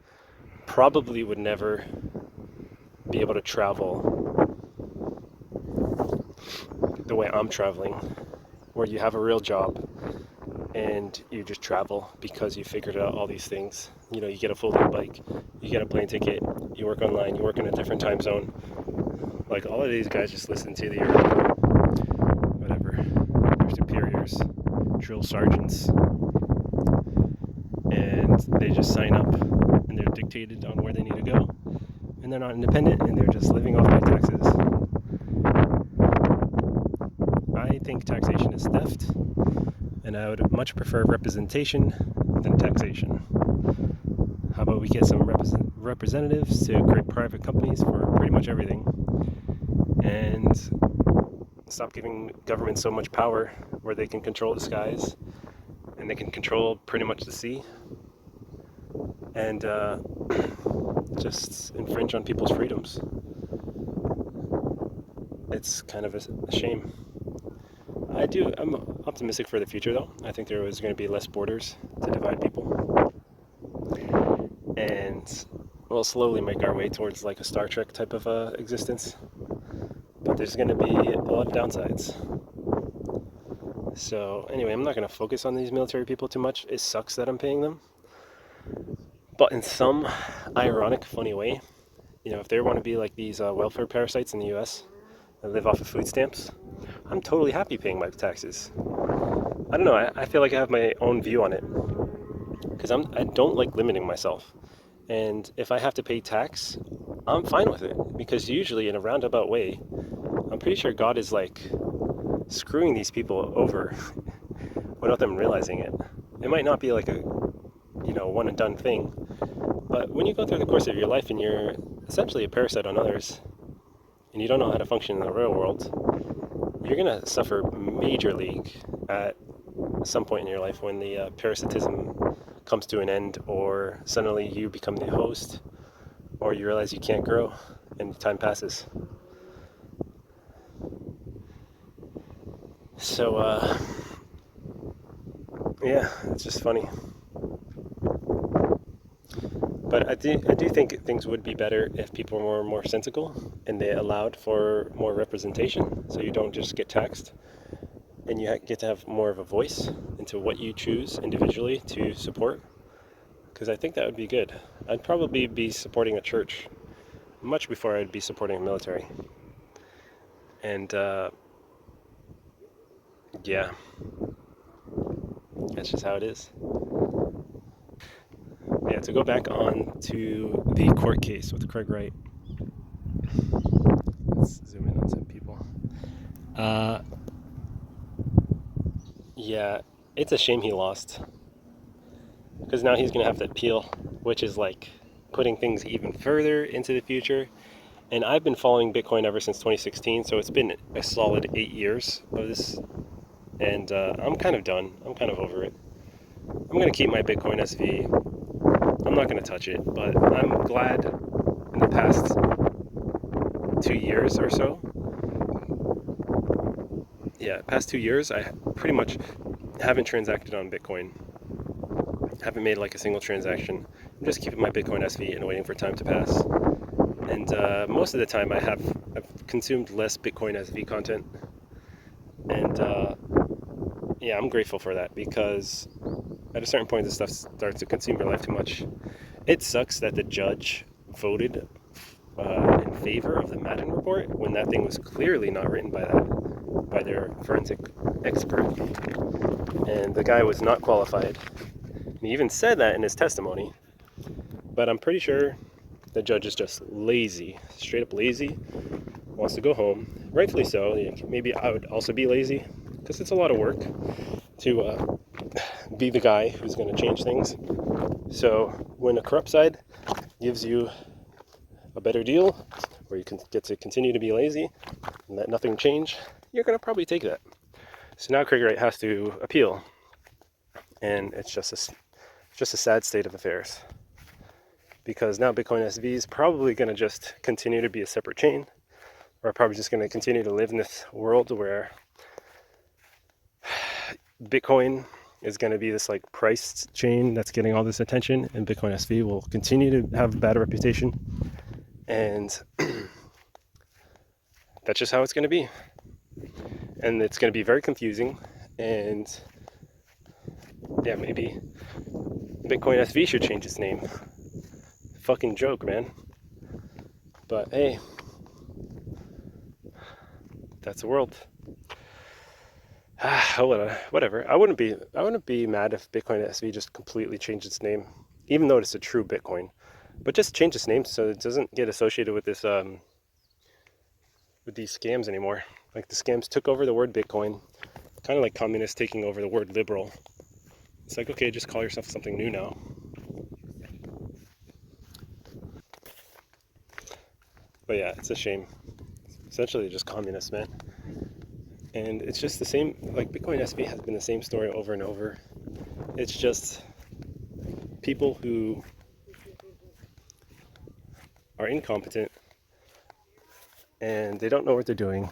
probably would never be able to travel the way I'm traveling, where you have a real job and you just travel because you figured out all these things. You get a folding bike, you get a plane ticket, you work online, you work in a different time zone. Like, all of these guys just listen to their superiors, drill sergeants, and they just sign up and they're dictated on where they need to go, and they're not independent, and they're just living off my taxes. I think taxation is theft, and I would much prefer representation than taxation. How about we get some representatives to create private companies for pretty much everything, and stop giving government so much power where they can control the skies and they can control pretty much the sea, and just infringe on people's freedoms. It's kind of a shame. I'm optimistic for the future, though. I think there is going to be less borders to divide people, and we'll slowly make our way towards like a Star Trek type of existence. But there's going to be a lot of downsides. So anyway, I'm not going to focus on these military people too much. It sucks that I'm paying them. But in some ironic, funny way, if they want to be like these welfare parasites in the US that live off of food stamps, I'm totally happy paying my taxes. I don't know, I feel like I have my own view on it, because I don't like limiting myself. And if I have to pay tax, I'm fine with it, because usually in a roundabout way, I'm pretty sure God is like screwing these people over without them realizing it. It might not be like a one and done thing, but when you go through the course of your life and you're essentially a parasite on others, and you don't know how to function in the real world, you're gonna suffer major league at some point in your life when the parasitism comes to an end, or suddenly you become the host, or you realize you can't grow and time passes. So yeah, it's just funny. But I do think things would be better if people were more sensical and they allowed for more representation, so you don't just get taxed, and you get to have more of a voice into what you choose individually to support. Because I think that would be good. I'd probably be supporting a church much before I'd be supporting a military. And yeah, that's just how it is. Yeah, to go back on to the court case with Craig Wright. Let's zoom in on some people. Yeah, it's a shame he lost. Because now he's going to have to appeal, which is like putting things even further into the future. And I've been following Bitcoin ever since 2016, so it's been a solid 8 years of this. And I'm kind of done. I'm kind of over it. I'm going to keep my Bitcoin SV. I'm not going to touch it, but I'm glad in the past 2 years or so. Yeah, past 2 years, I pretty much haven't transacted on Bitcoin. Haven't made like a single transaction. I'm just keeping my Bitcoin SV and waiting for time to pass. And most of the time, I've consumed less Bitcoin SV content. And yeah, I'm grateful for that, because at a certain point, this stuff starts to consume your life too much. It sucks that the judge voted in favor of the Madden report when that thing was clearly not written by their forensic expert, and the guy was not qualified. And he even said that in his testimony. But I'm pretty sure the judge is just lazy, straight up lazy, wants to go home. Rightfully so. Maybe I would also be lazy, because it's a lot of work to be the guy who's going to change things. So when a corrupt side gives you a better deal, where you can get to continue to be lazy and let nothing change, you're going to probably take that. So now Craig Wright has to appeal, and it's just a sad state of affairs, because now Bitcoin SV is probably going to just continue to be a separate chain. We're probably just going to continue to live in this world where Bitcoin is going to be this like price chain that's getting all this attention, and Bitcoin SV will continue to have a bad reputation. And that's just how it's going to be. And it's going to be very confusing. And yeah, maybe Bitcoin SV should change its name. Fucking joke, man. But hey, that's the world. Whatever. I wouldn't be mad if Bitcoin SV just completely changed its name, even though it's a true Bitcoin. But just change its name so it doesn't get associated with this with these scams anymore. Like, the scams took over the word Bitcoin, kind of like communists taking over the word liberal. It's like, okay, just call yourself something new now. But yeah, it's a shame. Essentially just communists, man. And it's just the same, like Bitcoin SV has been the same story over and over. It's just people who are incompetent and they don't know what they're doing,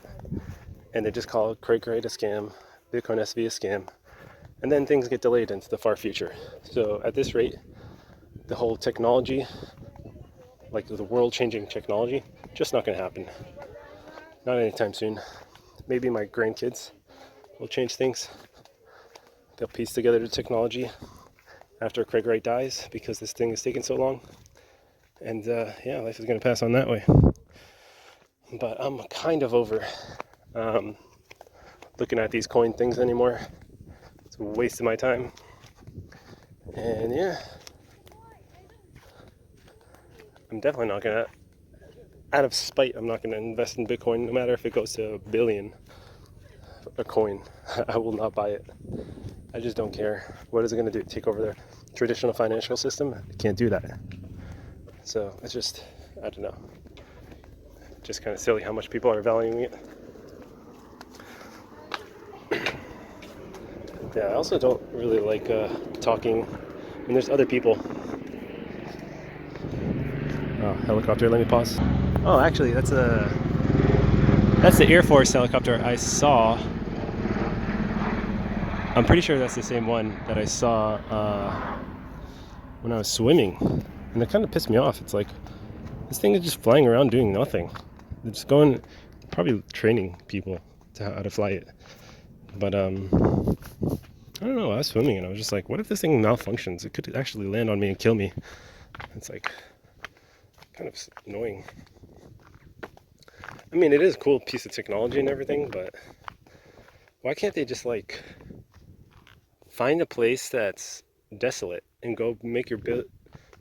and they just call Craig Wright a scam, Bitcoin SV a scam, and then things get delayed into the far future. So at this rate, the whole technology, like the world-changing technology, just not going to happen. Not anytime soon. Maybe my grandkids will change things. They'll piece together the technology after Craig Wright dies, because this thing is taking so long. And yeah, life is going to pass on that way. But I'm kind of over looking at these coin things anymore. It's a waste of my time. And yeah, I'm definitely not going to, out of spite, I'm not going to invest in Bitcoin, no matter if it goes to $1 billion a coin. I will not buy it. I just don't care. What is it going to do? Take over the traditional financial system? It can't do that. So it's just, I don't know. Just kind of silly how much people are valuing it. Yeah, I also don't really like talking And there's other people. Oh, helicopter, let me pause. Oh, actually, that's the Air Force helicopter I saw. I'm pretty sure that's the same one that I saw when I was swimming. And it kind of pissed me off. It's like, this thing is just flying around doing nothing. They're just going, probably training people to how to fly it. But I don't know, I was swimming and I was just like, what if this thing malfunctions? It could actually land on me and kill me. It's like, kind of annoying. I mean, it is a cool piece of technology and everything, but why can't they just like find a place that's desolate and go make your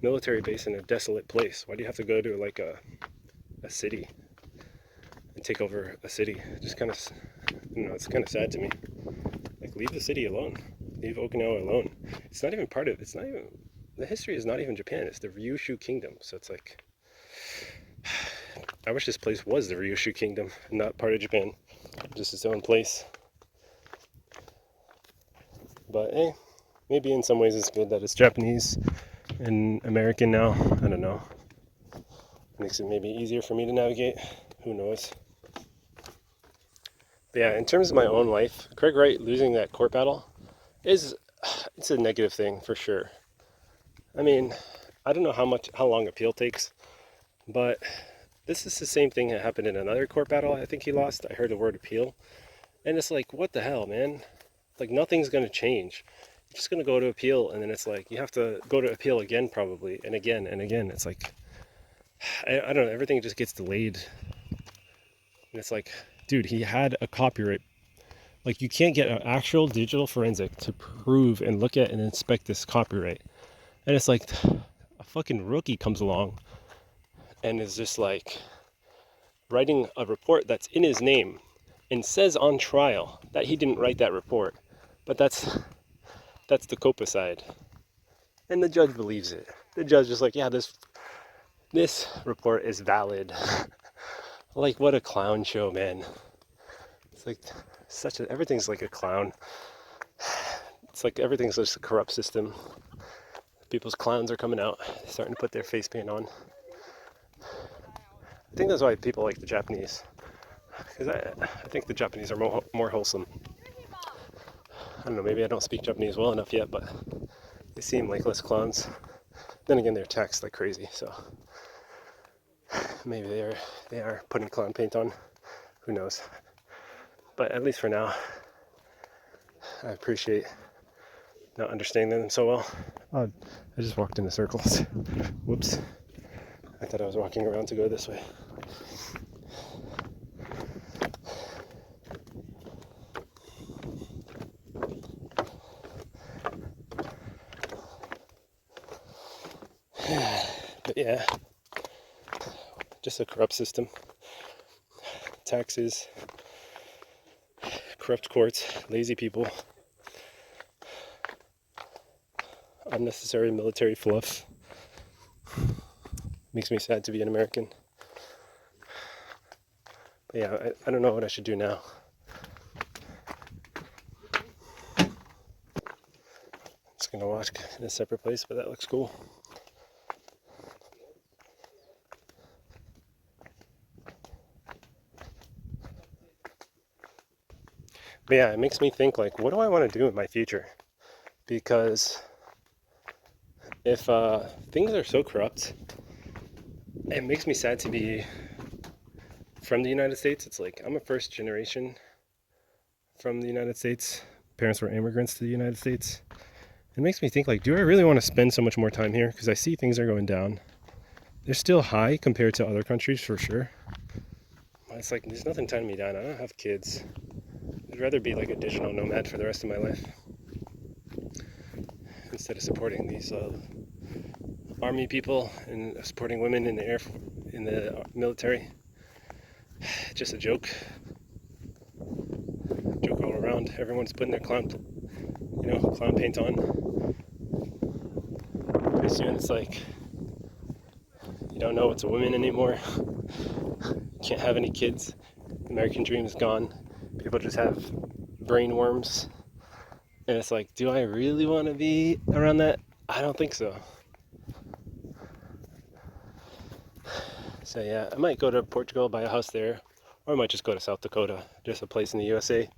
military base in a desolate place? Why do you have to go to like a city and take over a city? Just kind of, it's kind of sad to me. Like, leave the city alone. Leave Okinawa alone. It's not even part of, it's not even, the history is not even Japan. It's the Ryushu Kingdom. So it's like, I wish this place was the Ryushu Kingdom, not part of Japan. Just its own place. But hey, maybe in some ways it's good that it's Japanese and American now. I don't know. Makes it maybe easier for me to navigate. Who knows? But yeah, in terms of my own life, Craig Wright losing that court battle it's a negative thing for sure. I mean, I don't know how long appeal takes, but this is the same thing that happened in another court battle I think he lost. I heard the word appeal, and it's like, what the hell, man? Like, nothing's gonna change. You're just gonna go to appeal, and then it's like you have to go to appeal again, probably, and again and again. It's like, I don't know, everything just gets delayed. And it's like, dude, he had a copyright. Like, you can't get an actual digital forensic to prove and look at and inspect this copyright. And it's like, a fucking rookie comes along and is just like writing a report that's in his name and says on trial that he didn't write that report. But that's the COPA side. And the judge believes it. The judge is like, yeah, this report is valid. Like, what a clown show, man. It's like everything's like a clown. It's like everything's just a corrupt system. People's clowns are coming out, starting to put their face paint on. I think that's why people like the Japanese. Because I think the Japanese are more wholesome. I don't know, maybe I don't speak Japanese well enough yet, but they seem like less clowns. Then again, they're taxed like crazy, so maybe they are putting clown paint on. Who knows? But at least for now, I appreciate not understanding them so well. Oh, I just walked into circles. Whoops. I thought I was walking around to go this way. But yeah, just a corrupt system. Taxes, corrupt courts, lazy people, unnecessary military fluff. Makes me sad to be an American. But yeah, I don't know what I should do now. Just gonna walk in a separate place, but that looks cool. But yeah, it makes me think, like, what do I want to do in my future? Because if things are so corrupt, it makes me sad to be from the United States. It's like, I'm a first generation from the United States. Parents were immigrants to the United States. It makes me think, like, do I really want to spend so much more time here? Because I see things are going down. They're still high compared to other countries, for sure. It's like, there's nothing tying me down. I don't have kids. I'd rather be like a digital nomad for the rest of my life instead of supporting these army people and supporting women in the military. Just a joke all around. Everyone's putting their clown paint on. Pretty soon it's like, you don't know what's a woman anymore. You can't have any kids. The American dream is gone. People just have brain worms. And it's like, do I really want to be around that I don't think so. So yeah, I might go to Portugal, buy a house there, or I might just go to South Dakota, just a place in the USA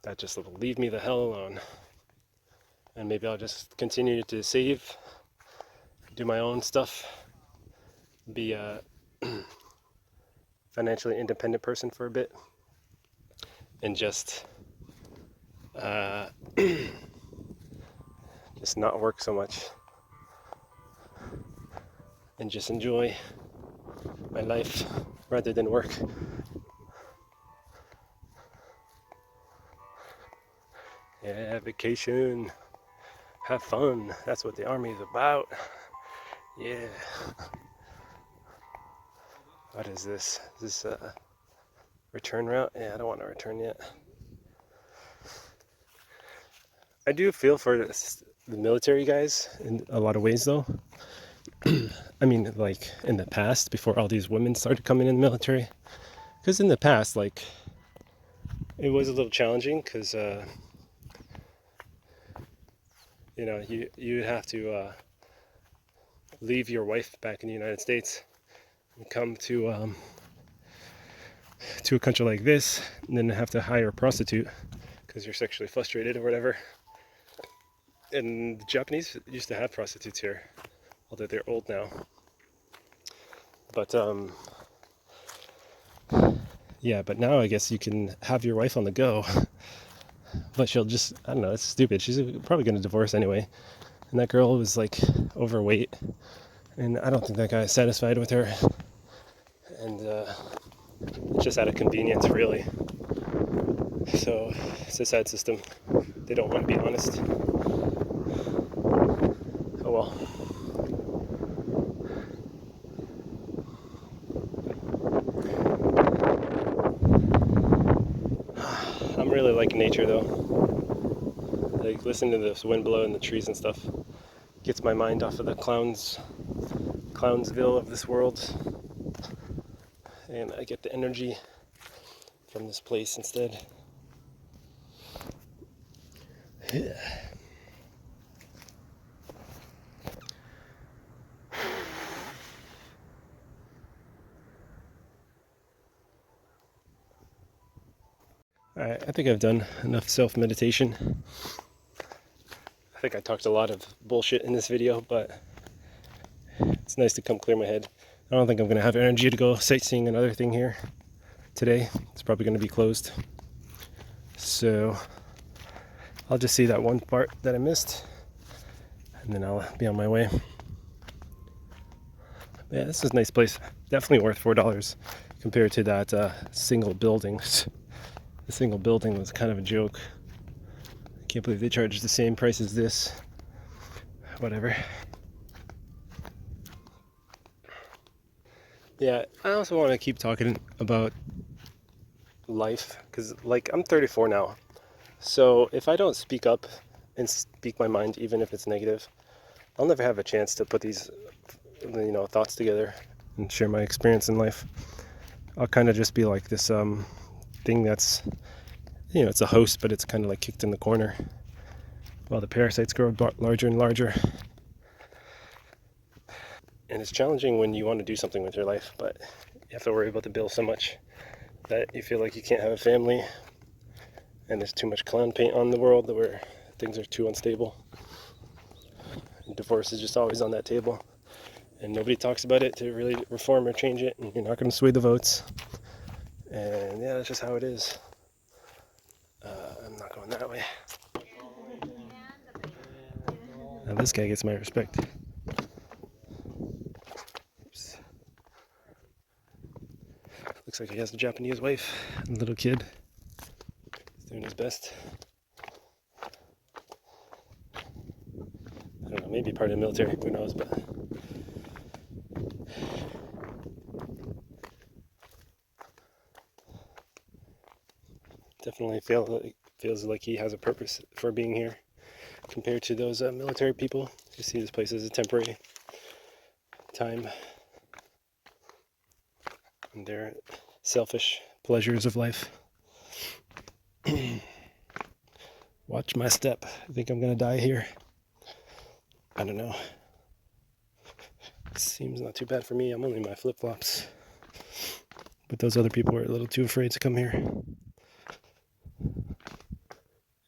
that just will leave me the hell alone. And maybe I'll just continue to save, do my own stuff, be a financially independent person for a bit, and just just not work so much, and just enjoy my life rather than work. Yeah, vacation, have fun. That's what the army is about. Yeah. What is this? Is this a return route? Yeah, I don't want to return yet. I do feel for the military guys in a lot of ways, though. I mean, like in the past, before all these women started coming in the military. Because in the past, like, it was a little challenging because, you know, you'd have to leave your wife back in the United States and come to a country like this, and then have to hire a prostitute because you're sexually frustrated or whatever. And the Japanese used to have prostitutes here, although they're old now. But yeah, but now I guess you can have your wife on the go, but she'll just, I don't know, it's stupid. She's probably going to divorce anyway. And that girl was like overweight, and I don't think that guy is satisfied with her. And it's just out of convenience, really. So it's a sad system. They don't want to be honest. Oh well. I'm really liking nature though. Like listening to this wind blow in the trees and stuff gets my mind off of the Clownsville of this world, and I get the energy from this place instead. Yeah. Alright, I think I've done enough self-meditation. I think I talked a lot of bullshit in this video, but it's nice to come clear my head. I don't think I'm going to have energy to go sightseeing another thing here today. It's probably going to be closed. So I'll just see that one part that I missed, and then I'll be on my way. Yeah, this is a nice place. Definitely worth $4 compared to that single building. The single building was kind of a joke. I can't believe they charged the same price as this. Whatever. Yeah, I also want to keep talking about life because, like, I'm 34 now. So if I don't speak up and speak my mind, even if it's negative, I'll never have a chance to put these, thoughts together and share my experience in life. I'll kind of just be like this thing that's, it's a host, but it's kind of like kicked in the corner while the parasites grow larger and larger. And it's challenging when you want to do something with your life, but you have to worry about the bill so much that you feel like you can't have a family, and there's too much clown paint on the world where things are too unstable. And divorce is just always on that table, and nobody talks about it to really reform or change it, and you're not going to sway the votes. And yeah, that's just how it is. I'm not going that way. Now this guy gets my respect. Oops. Looks like he has a Japanese wife and a little kid. He's doing his best. I don't know, maybe part of the military, who knows, but definitely feels like he has a purpose for being here compared to those military people who see this place as a temporary time and their selfish pleasures of life. Watch my step. I think I'm gonna die here. I don't know. Seems not too bad for me. I'm only in my flip-flops. But those other people are a little too afraid to come here.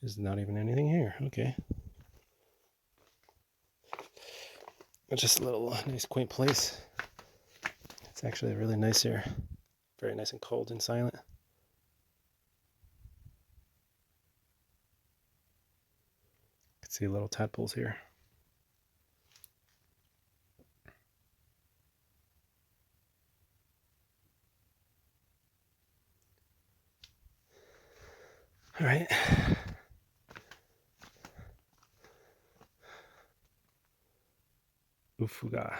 There's not even anything here. Okay. Just a little nice quaint place. It's actually really nice here. Very nice and cold and silent. You can see little tadpoles here. All right. Ufuga.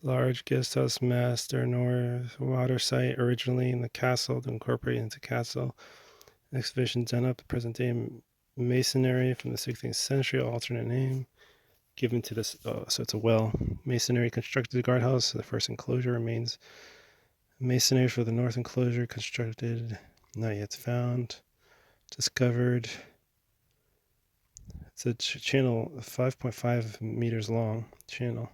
Large guest house master north water site originally in the castle to incorporate into castle. Excavation done up the present day masonry from the 16th century, alternate name given to this. Oh, so it's a well. Masonry constructed the guardhouse. The first enclosure remains. Masonry for the north enclosure constructed, not yet found. Discovered. It's a channel 5.5 meters long channel.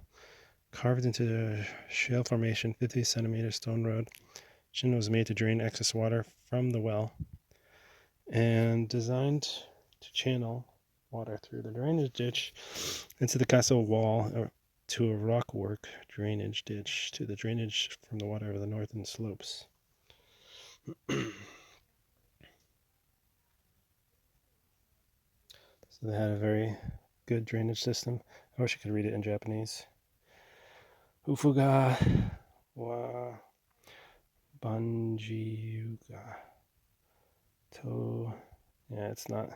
Carved into the shale formation, 50 centimeter stone road. Channel was made to drain excess water from the well and designed to channel water through the drainage ditch into the castle wall to a rockwork drainage ditch to the drainage from the water of the northern slopes. So they had a very good drainage system. I wish I could read it in Japanese. Ufuga wa Banjiuga to. Yeah, it's not.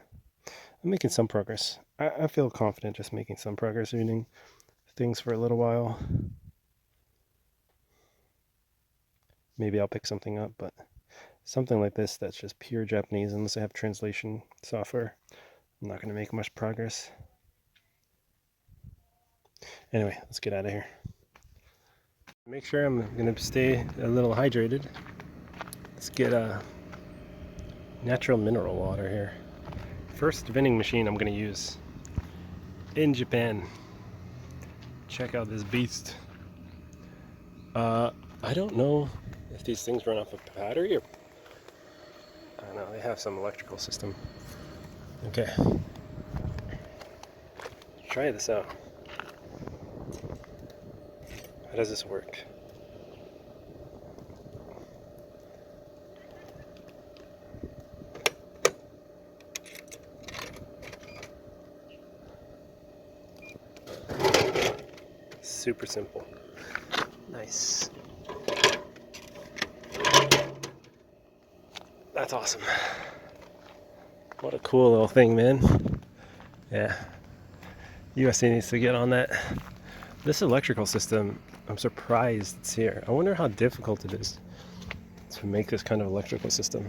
I'm making some progress. I feel confident just making some progress reading things for a little while. Maybe I'll pick something up, but something like this that's just pure Japanese, unless I have translation software, I'm not going to make much progress. Anyway, let's get out of here. Make sure I'm going to stay a little hydrated. Let's get natural mineral water here. First vending machine I'm going to use in Japan. Check out this beast. I don't know if these things run off a battery or... I don't know, they have some electrical system. Okay. Try this out. How does this work? Super simple. Nice. That's awesome. What a cool little thing, man. Yeah. USA needs to get on that. This electrical system, I'm surprised it's here. I wonder how difficult it is to make this kind of electrical system.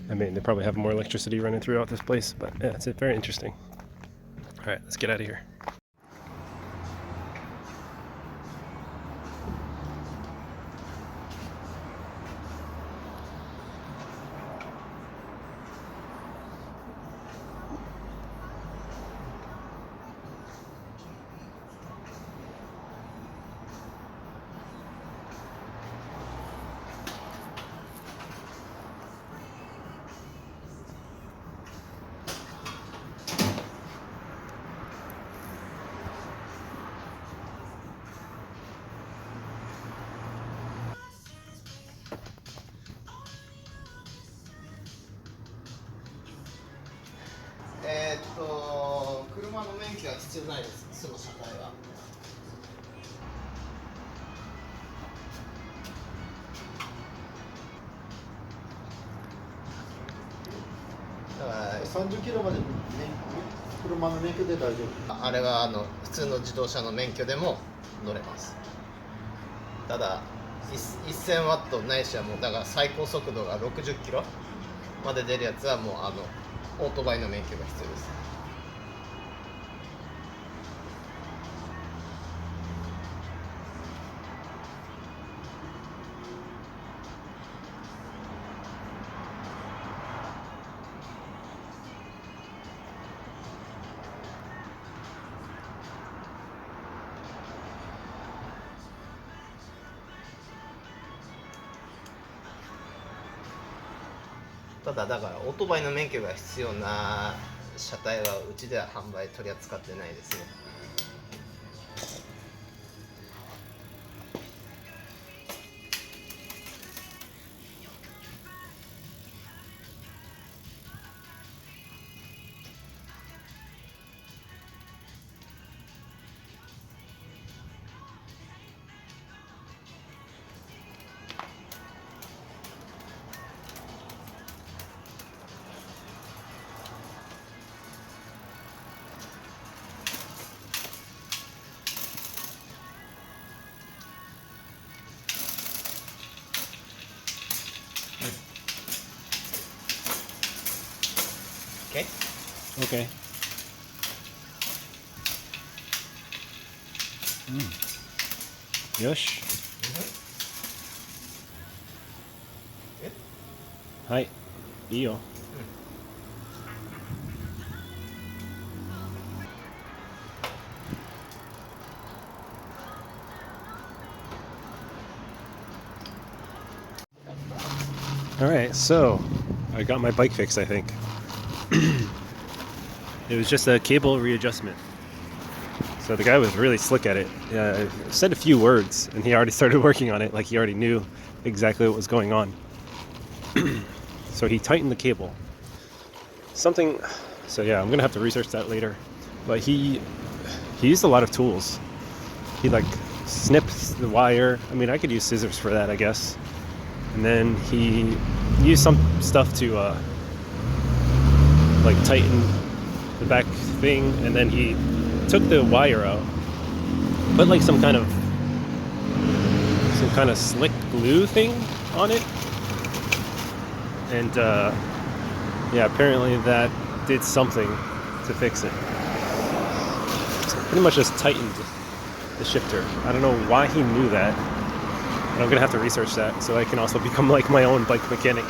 I mean, they probably have more electricity running throughout this place, but yeah, it's very interesting. All right, let's get out of here.30キロまで、ね、車の免許で大丈夫。あれは普通の自動車の免許でも乗れます。ただ1000ワットないしはもうだから最高速度が60キロまで出るやつはもうオートバイの免許が必要です。ただだからオートバイの免許が必要な車体はうちでは販売取り扱ってないですね。Okay? Okay. Yosh. えはい。いいよ。All right, so I got my bike fixed, I think. It was just a cable readjustment. So the guy was really slick at it. Said a few words, and he already started working on it. Like he already knew exactly what was going on. So he tightened the cable. Something. So yeah, I'm gonna have to research that later. But he used a lot of tools. He like snips the wire. I mean, I could use scissors for that, I guess. And then he used some stuff to like tighten the back thing, and then he took the wire out, put like some kind of slick glue thing on it, and yeah, apparently that did something to fix it. So pretty much just tightened the shifter. I don't know why he knew that, but I'm gonna have to research that so I can also become like my own bike mechanic.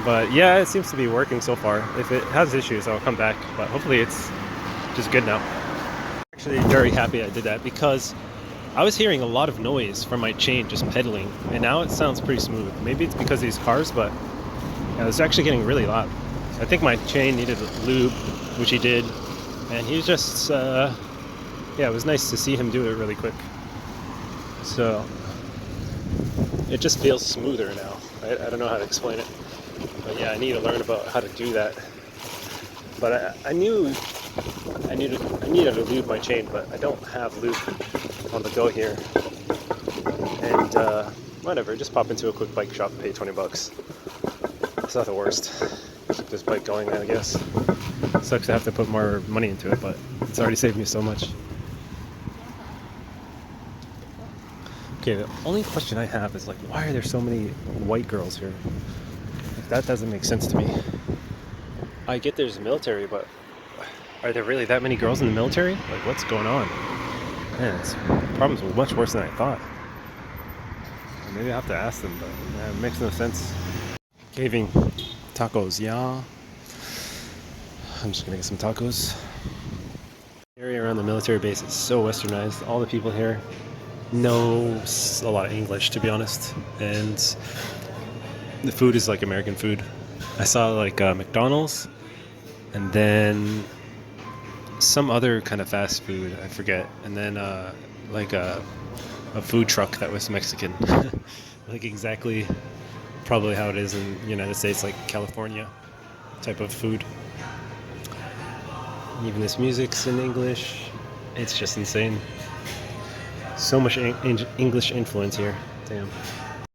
But yeah, it seems to be working so far. If it has issues, I'll come back, but hopefully it's just good now. Actually very happy I did that because I was hearing a lot of noise from my chain just pedaling, and now it sounds pretty smooth. Maybe it's because of these cars, but yeah, it was actually getting really loud. I think my chain needed lube, which he did, and he was just yeah, it was nice to see him do it really quick. So it just feels smoother now. I don't know how to explain it, but yeah, I need to learn about how to do that. But I knew I needed to lube my chain, but I don't have lube on the go here. And whatever, just pop into a quick bike shop and pay $20. It's not the worst. Keep this bike going, I guess. Sucks to have to put more money into it, but it's already saved me so much. Okay, the only question I have is like, why are there so many white girls here? Like, that doesn't make sense to me. I get there's military, but are there really that many girls in the military? Like, what's going on? Man, the problems were much worse than I thought. Maybe I have to ask them, but yeah, it makes no sense. Caving tacos, yeah. I'm just gonna get some tacos. The area around the military base is so westernized. All the people here know a lot of English, to be honest, and the food is like American food. I saw like McDonald's, and then some other kind of fast food, I forget, and then like a food truck that was Mexican. Like exactly probably how it is in the United States, like California type of food. Even this music's in English. It's just insane. So much English influence here. Damn.